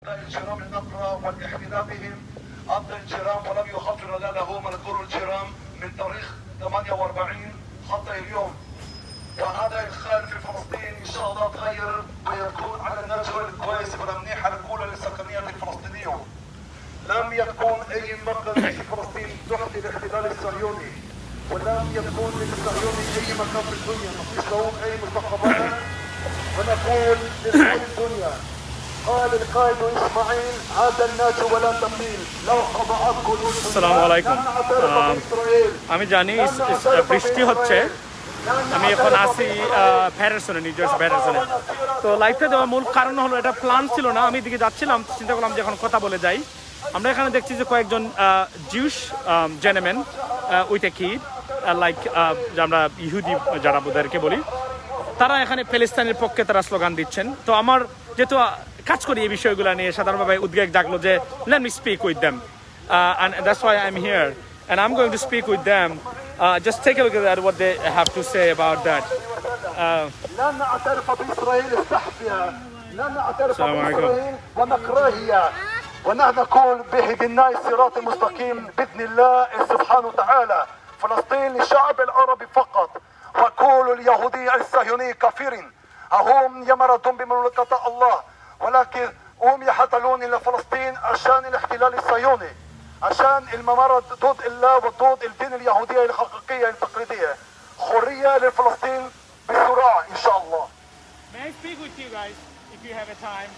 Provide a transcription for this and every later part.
الجرام النقرة والاحتلال بهم أبدأ الجرام ولم يخطر له مذكور الجرام من تاريخ 48 حتى اليوم. وهذا الخال في فلسطين إن شاء الله تغير ويكون على النجوى الكويس والمنيحة الأولى للسكنية الفلسطينية. لم يكن أي مركز في فلسطين تحت الاحتلال الصهيوني، ولم يكن للصهيوني أي مكان في الدنيا، مفيش لهم أي مستقبلات. ونقول لكل الدنيا قال القائد إسماعيل هذا الناجي ولا تقيل لو خضعت كل আসসালামু আলাইকুম আমি জানি বৃষ্টি হচ্ছে আমি এখন আসি প্যাটারসনে নিউ জার্সি প্যাটারসনে তো লাইভটা দেওয়ার মূল কারণ হলো এটা প্ল্যান ছিল না আমি এদিকে যাচ্ছিলাম চিন্তা করলাম যে এখন কথা বলে যাই আমরা এখানে দেখছি যে কয়েকজন Jews gentleman with a kid like আমরা ইহুদি যারা ওদেরকে বলি তারা এখানে প্যালেস্তাইনের পক্ষে তারা স্লোগান দিচ্ছেন তো আমার যেহেতু কাজ করি এই বিষয়গুলো নিয়ে সাধারণভাবে উদ্বেগ জাগলো যে let me speak with them and that's why I'm here and I'm going to speak with them just take a look at that what they have to say about that لن نعترف بإسرائيل استحفيها لن نعترف بإسرائيل ونكرهها ونحن نقول بهدنا الصراط المستقيم بإذن الله سبحانه وتعالى فلسطين للشعب العربي فقط وكل اليهودي الصهيوني كافرين هم يمردون بمملكة الله ولكن هم يحتلون إلى فلسطين عشان الاحتلال الصهيوني عشان الممرض ضد الله وضد الدين اليهودية الحقيقية التقليدية حرية لفلسطين بسرعة إن شاء الله. May I speak with you guys if you have a time?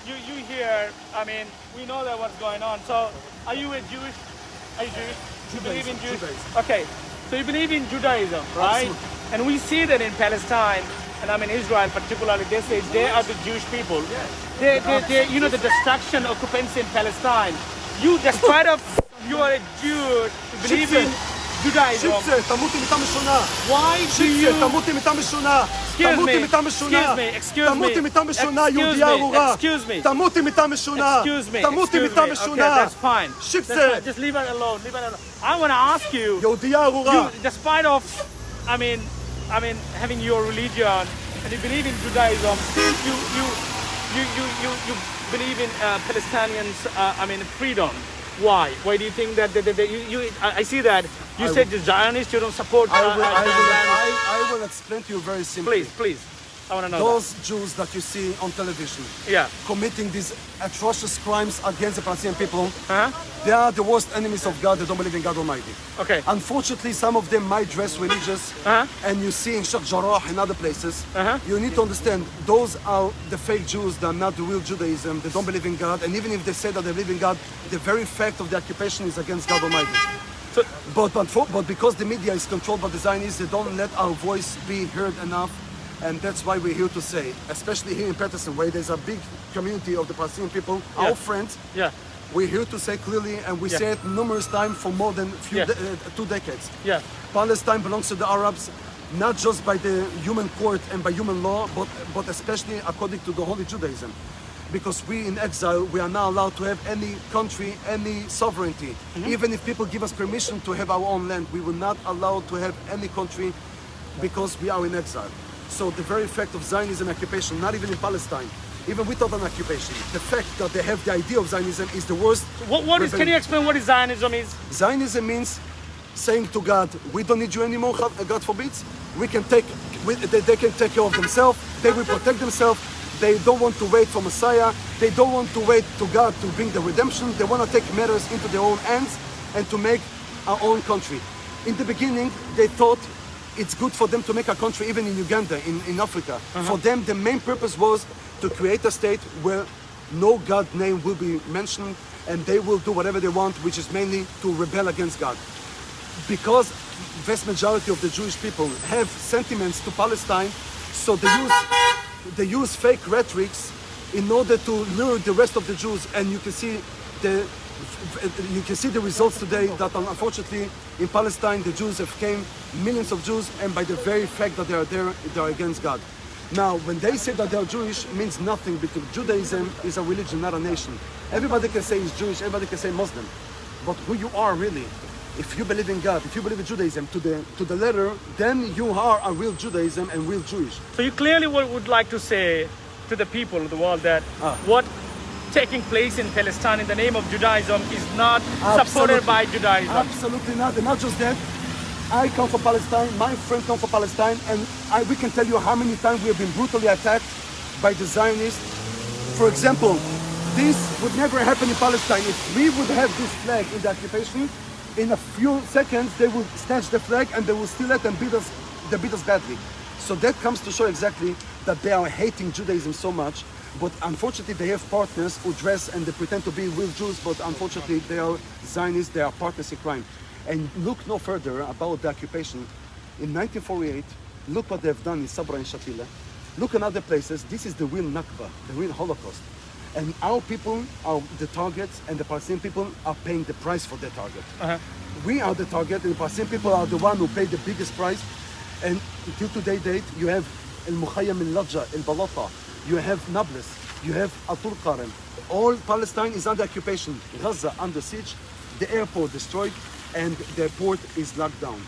You here, I mean, we know that what's going on. So, are you a Jewish? Are you Jewish? You believe in Jewish? Okay, so you believe in Judaism, right? Absolutely. And we see that in Palestine, and I mean Israel particularly, they say they are the Jewish people. They you know, the destruction, occupants in Palestine. You, despite of you are a Jew, you believe in Judaism. Why do you? Excuse me. Okay, that's fine. Just leave it alone. I want to ask you, despite of, I mean, having your religion and you believe in Judaism, you believe in Palestinians, freedom. Why? Why do you think that I see that you said the Zionists, you don't support I will explain to you very simply. Please. I want to know those Jews that you see on television committing these atrocious crimes against the Palestinian people, they are the worst enemies of God. They don't believe in God Almighty. Okay. Unfortunately, some of them might dress religious, and you see in Sheikh Jarrah and other places. You need to understand those are the fake Jews. They are not the real Judaism. They don't believe in God, and even if they say that they believe in God, the very fact of the occupation is against God Almighty. So, but because the media is controlled by the Zionists, they don't let our voice be heard enough. And that's why we're here to say, especially here in Patterson, where there's a big community of the Palestinian people, our friends, we're here to say clearly, and we say it numerous times for more than 2 decades. Palestine belongs to the Arabs, not just by the human court and by human law, but especially according to the Holy Judaism. Because we in exile, we are not allowed to have any country, any sovereignty. Even if people give us permission to have our own land, we will not allow to have any country because we are in exile. So the very fact of Zionism occupation, not even in Palestine, even without an occupation, the fact that they have the idea of Zionism is the worst. Can you explain what Zionism is? Zionism means saying to God, we don't need you anymore, God forbids. They can take care of themselves, they will protect themselves, they don't want to wait for Messiah, they don't want to wait to God to bring the redemption, they want to take matters into their own hands and to make our own country. In the beginning, they thought it's good for them to make a country even in Uganda, in Africa. For them, the main purpose was to create a state where no God name will be mentioned and they will do whatever they want, which is mainly to rebel against God. Because vast majority of the Jewish people have sentiments to Palestine, so they use fake rhetorics in order to lure the rest of the Jews, and you can see the results today that unfortunately in Palestine the Jews have came, millions of Jews, and by the very fact that they are there, they are against God. Now, when they say that they are Jewish, it means nothing, because Judaism is a religion, not a nation. Everybody can say he's Jewish, everybody can say Muslim, but who you are really, if you believe in God, if you believe in Judaism to the letter, then you are a real Judaism and real Jewish. So you clearly would like to say to the people of the world that what taking place in Palestine in the name of Judaism is not supported Absolutely. by Judaism. Absolutely not. And not just that. I come from Palestine, my friend comes from Palestine, and we can tell you how many times we have been brutally attacked by the Zionists. For example, this would never happen in Palestine. If we would have this flag in the occupation, in a few seconds they will snatch the flag and they will steal it and beat us. They beat us badly. So that comes to show exactly that they are hating Judaism so much. But unfortunately, they have partners who dress and they pretend to be real Jews, but unfortunately, they are Zionists, they are partners in crime. And look no further about the occupation. In 1948, look what they've done in Sabra and Shatila. Look in other places. This is the real Nakba, the real Holocaust. And our people are the targets, and the Palestinian people are paying the price for their target. We are the target, and the Palestinian people are the one who pay the biggest price. And until today date, you have El Mukhayyam, El Lajja, El Balata, you have Nablus, you have Atul Qaram. All Palestine is under occupation. Gaza under siege, the airport destroyed, and the port is locked down.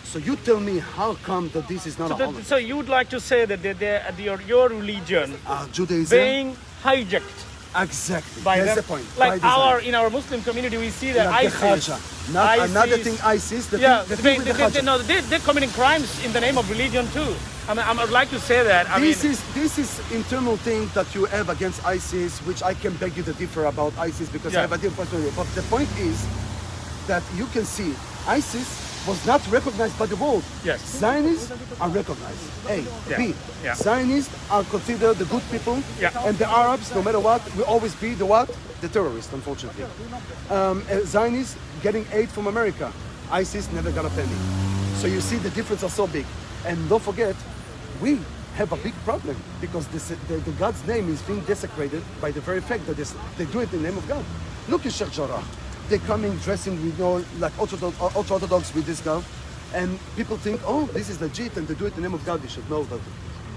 So you tell me how come that this is not a holiday? So you would like to say that your religion Judaism being hijacked exactly. by That's them? the point. Like By in our Muslim community, we see that like the ISIS. Khaja. Not another thing, ISIS. The thing with the Khaja. They're committing crimes in the name of religion too. I mean, I would like to say that. This is internal thing that you have against ISIS, which I can beg you to differ about ISIS because I have a different point of view. But the point is that you can see ISIS was not recognized by the world. Yes. Zionists are recognized. A. Yeah. B. Yeah. Zionists are considered the good people, Yeah. and the Arabs, no matter what, will always be the what? The terrorists, unfortunately. Zionists getting aid from America. ISIS never got a penny. So you see the difference are so big. And don't forget, we have a big problem because the God's name is being desecrated by the very fact that they do it in the name of God. Look at Sheikh Jarrah. They're coming dressing, like ultra-Orthodox with this girl. And people think, oh, this is legit, and they do it in the name of God. You should know that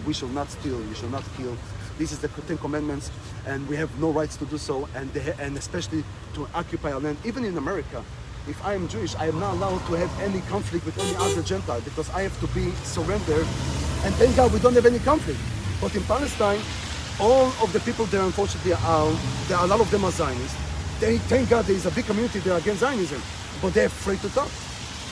we shall not steal, we shall not kill. This is the 10 Commandments, and we have no rights to do so, and especially to occupy our land. Even in America, if I am Jewish, I am not allowed to have any conflict with any other Gentile because I have to be surrendered. And thank God we don't have any conflict. But in Palestine, all of the people there, unfortunately, a lot of them are Zionists. Thank God there is a big community there against Zionism, but they're afraid to talk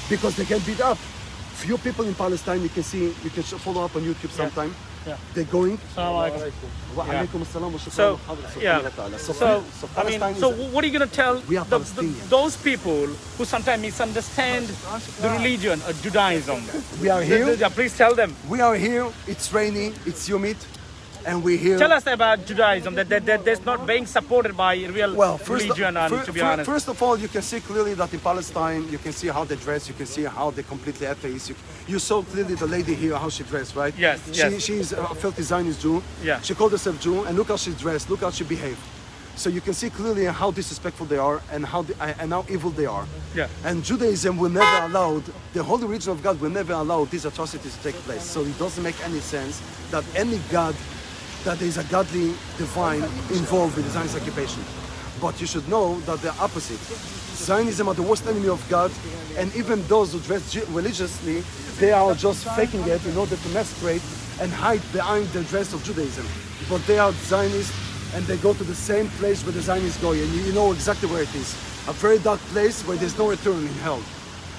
because they get beat up. Few people in Palestine, you can follow up on YouTube sometime. Yeah. They're going. So what are you going to tell those people who sometimes misunderstand the religion of Judaism? We are here. Please tell them. We are here. It's rainy. It's humid. And we're here. Tell us about Judaism, that that's not being supported by real religion, to be honest. First of all, you can see clearly that in Palestine, you can see how they dress, you can see how they're completely atheist. You saw clearly the lady here, how she dressed, right? Yes, She's a filthy Zionist Jew. Yeah. She called herself Jew, and look how she dressed, look how she behaved. So you can see clearly how disrespectful they are and how evil they are. Yeah. And Judaism will never allow, the holy religion of God will never allow these atrocities to take place. So it doesn't make any sense that any God, that there is a godly divine involved with the Zionist occupation. But you should know that the opposite. Zionism are the worst enemy of God, and even those who dress religiously, they are just faking it in order to masquerade and hide behind the dress of Judaism. But they are Zionists, and they go to the same place where the Zionists go, and you know exactly where it is. A very dark place where there's no return in hell.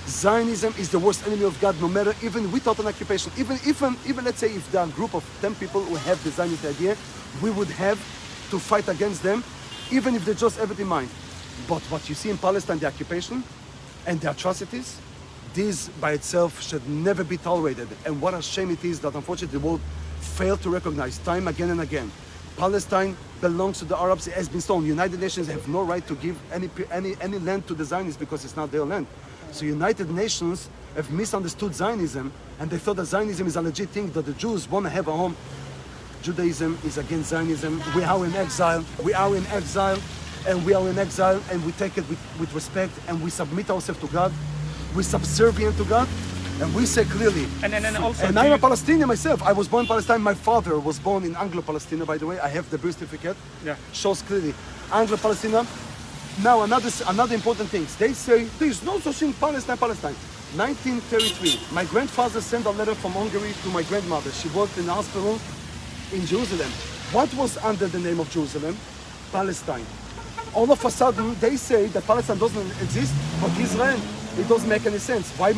Zionism is the worst enemy of God, no matter, even without an occupation. Even let's say if there are a group of 10 people who have the Zionist idea, we would have to fight against them, even if they just have it in mind. But what you see in Palestine, the occupation and the atrocities, this by itself should never be tolerated. And what a shame it is that unfortunately the world failed to recognize time again and again. Palestine belongs to the Arabs. It has been stolen. United Nations have no right to give any land to the Zionists because it's not their land. So United Nations have misunderstood Zionism, and they thought that Zionism is a legit thing, that the Jews want to have a home. Judaism is against Zionism. We are in exile. We are in exile, and we are in exile, and we take it with respect, and we submit ourselves to God. We're subservient to God, and we say clearly. And I'm a Palestinian myself. I was born in Palestine. My father was born in Anglo-Palestina, by the way. I have the birth certificate. Yeah. Shows clearly. Anglo-Palestina. Now, another important thing. They say there's no such thing Palestine. 1933, my grandfather sent a letter from Hungary to my grandmother. She worked in the hospital in Jerusalem. What was under the name of Jerusalem? Palestine. All of a sudden, they say that Palestine doesn't exist, but Israel, it doesn't make any sense. Why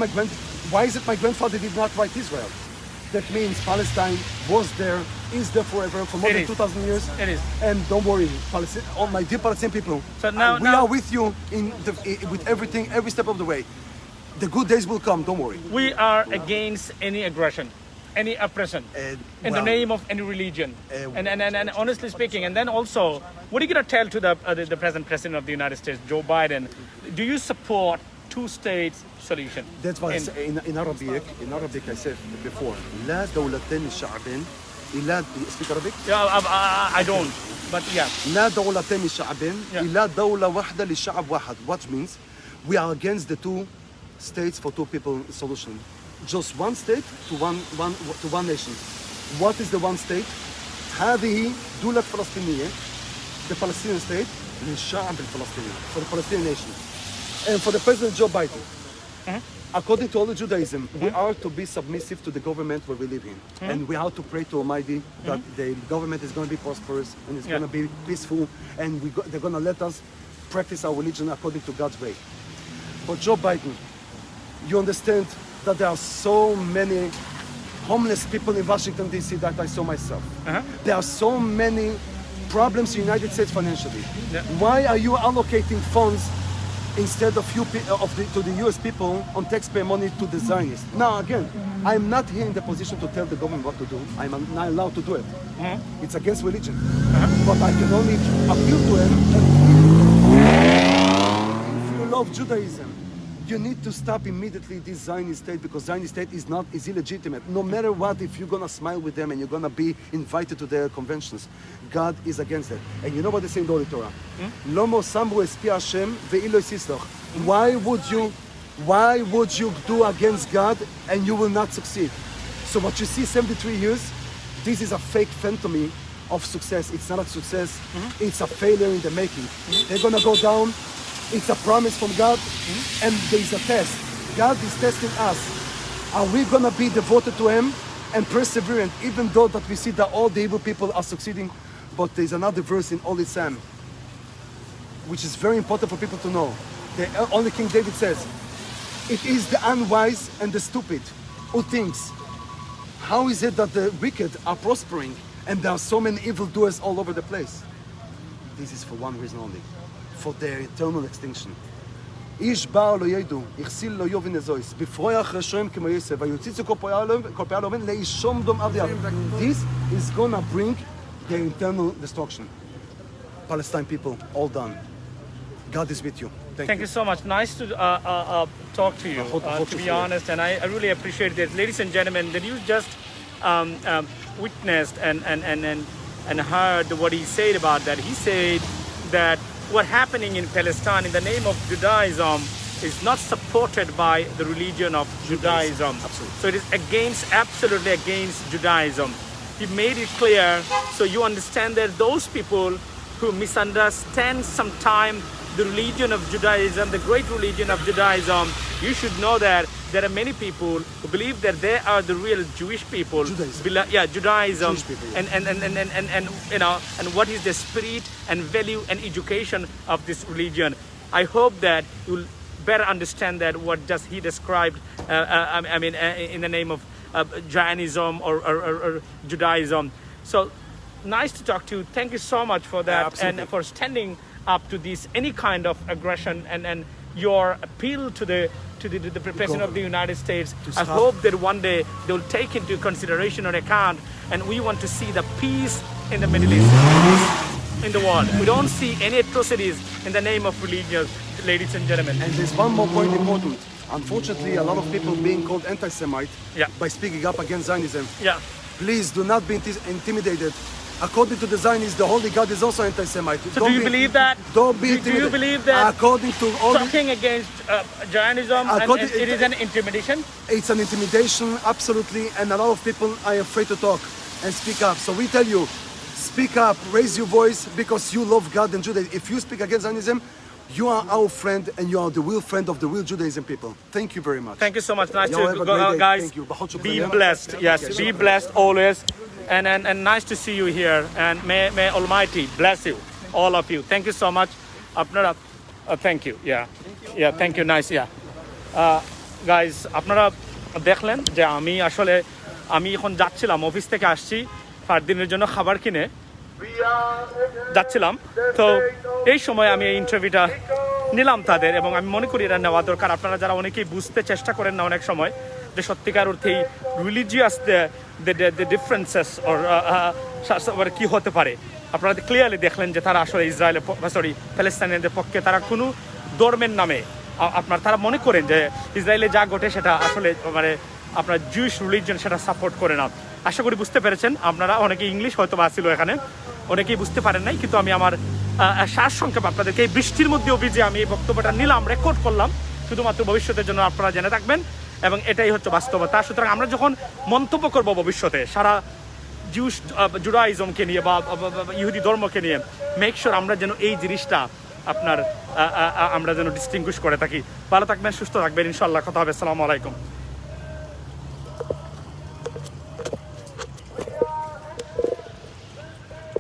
is it my grandfather did not write Israel? That means Palestine was there, is there forever, for more It than is. 2,000 years. It is. And don't worry, all my dear Palestinian people, So now- we now- are with you with everything, every step of the way. The good days will come, don't worry. We are against any aggression, any oppression, in the well, name of any religion. And honestly speaking, and then also, what are you going to tell to the present president of the United States, Joe Biden? Do you support two-state solution? That's why I And- say in Arabic I said before, لا دولتين لشعبين إلا speak Arabic? Yeah, I don't, but yeah. لا دولتين لشعبين Yeah. إلا دولة واحدة لشعب واحد. What means we are against the two states for two people solution. Just one state to one nation. What is the one state? هذه دولة فلسطينية, the Palestinian state, للشعب الفلسطيني, for the Palestinian nation. And for the President Joe Biden, according to all the Judaism, we are to be submissive to the government where we live in. And we are to pray to Almighty that the government is going to be prosperous and it's going to be peaceful and they're going to let us practice our religion according to God's way. But Joe Biden, you understand that there are so many homeless people in Washington, D.C. that I saw myself. There are so many problems in the United States financially. Yeah. Why are you allocating funds instead of to the U.S. people on taxpayer money to the Zionists? Now again, I'm not here in the position to tell the government what to do. I'm not allowed to do it. It's against religion. But I can only appeal to him. If you love Judaism, you need to stop immediately this Zionist state, because Zionist state is illegitimate. No matter what, if you're gonna smile with them and you're gonna be invited to their conventions, God is against it. And you know what they say in the Holy Torah? Lomo sambu espi Hashem ve'ilo yisloch. Why would you do against God and you will not succeed? So what you see 73 years, this is a fake phantom of success. It's not a success, it's a failure in the making. They're gonna go down. It's a promise from God, and there's a test. God is testing us. Are we gonna be devoted to Him and perseverant, even though that we see that all the evil people are succeeding? But there's another verse in Holy Psalm, which is very important for people to know. The only King David says, "It is the unwise and the stupid who thinks, how is it that the wicked are prospering and there are so many evildoers all over the place?" This is for one reason only. For their eternal extinction. איש בא לא ידעו, הכסיל לא יובן הזויס, בפרוי אחרי שוהם כמו יוסף, ויוציצו כל פיה לאובן, לאישום דום אב דיאב. This is gonna bring their eternal destruction. Palestine people, all done. God is with you. Thank you so much. Nice to talk to you, to be honest, and I really appreciate this. Ladies and gentlemen, that you just witnessed and heard what he said about that. He said that what's happening in Palestine in the name of Judaism is not supported by the religion of Judaism. Absolutely. So it is absolutely against Judaism. He made it clear so you understand that those people who misunderstand sometimes the religion of Judaism, the great religion of Judaism, you should know that there are many people who believe that they are the real Jewish people. Judaism. Judaism. Jewish people, And you know, and what is the spirit and value and education of this religion. I hope that you'll better understand that what just he described, in the name of Jainism or Judaism. So nice to talk to you. Thank you so much for that, and for standing up to this any kind of aggression and your appeal to the President of the United States. I hope that one day they will take into consideration or account, and we want to see the peace in the Middle East, in the world. We don't see any atrocities in the name of religion, ladies and gentlemen. And there's one more point important. Unfortunately, a lot of people being called anti-Semite by speaking up against Zionism. Yeah. Please do not be intimidated. According to the Zionists, the Holy God is also anti-Semite. So do you believe that? Don't be Do intimidated. you believe that according to all talking against Jainism, it is an intimidation? It's an intimidation, absolutely, and a lot of people are afraid to talk and speak up. So we tell you, speak up, raise your voice, because you love God and Judaism. If you speak against Zionism, you are our friend, and you are the real friend of the real Judaism people. Thank you very much. Thank you so much. Nice Y'all have to a great go, day. guys. Thank you. Be blessed. Yes, be blessed always. And nice to see you here. And may Almighty bless you. all of you. Thank you so much. আপনারা thank you. Yeah, thank you. Nice. Guys, আপনারা দেখলেন যে আমি এখন যাচ্ছিলাম, office থেকে আসছি, ফারদিনের জন্য খাবার কিনে যাচ্ছিলাম। তো এই সময় আমি এই ইন্টারভিউটা নিলাম তাদের, এবং আমি মনে করি এটা নেওয়া দরকার। আপনারা যারা অনেকেই বুঝতে চেষ্টা করেন না অনেক সময় যে সত্যিকার অর্থেই রিলিজিয়াস দ্য ডিফারেন্সেস ওর কী হতে পারে, আপনারা ক্লিয়ারলি দেখলেন যে তারা আসলে ইসরায়েলের প্যালেস্তাইনিয়ানদের পক্ষে তারা কোনো ধর্মের নামে তারা মনে করেন যে ইসরায়েলে যা ঘটে সেটা আসলে আপনার জুইশ রিলিজিয়ন সেটা সাপোর্ট করে না। আশা করি বুঝতে পেরেছেন আপনারা। অনেকে ইংলিশ হয়তো আসছিল এখানে, অনেকেই বুঝতে পারেন নাই, কিন্তু আমি আমার সারসংক্ষেপ আপনাদেরকে এই বৃষ্টির মধ্যে অভিযোগে আমি এই বক্তব্যটা নিলাম, রেকর্ড করলাম শুধুমাত্র ভবিষ্যতের জন্য আপনারা জেনে থাকবেন, এবং এটাই হচ্ছে বাস্তবতা। সুতরাং আমরা যখন মন্তব্য করব ভবিষ্যতে সারা জুডাইজমকে নিয়ে বা ইহুদি ধর্মকে নিয়ে, মেক শিওর আমরা যেন এই জিনিসটা আমরা যেন ডিস্টিংগুইশ করে থাকি। ভালো থাকবেন, সুস্থ থাকবেন, ইনশাআল্লাহ কথা হবে। আসসালামু আলাইকুম।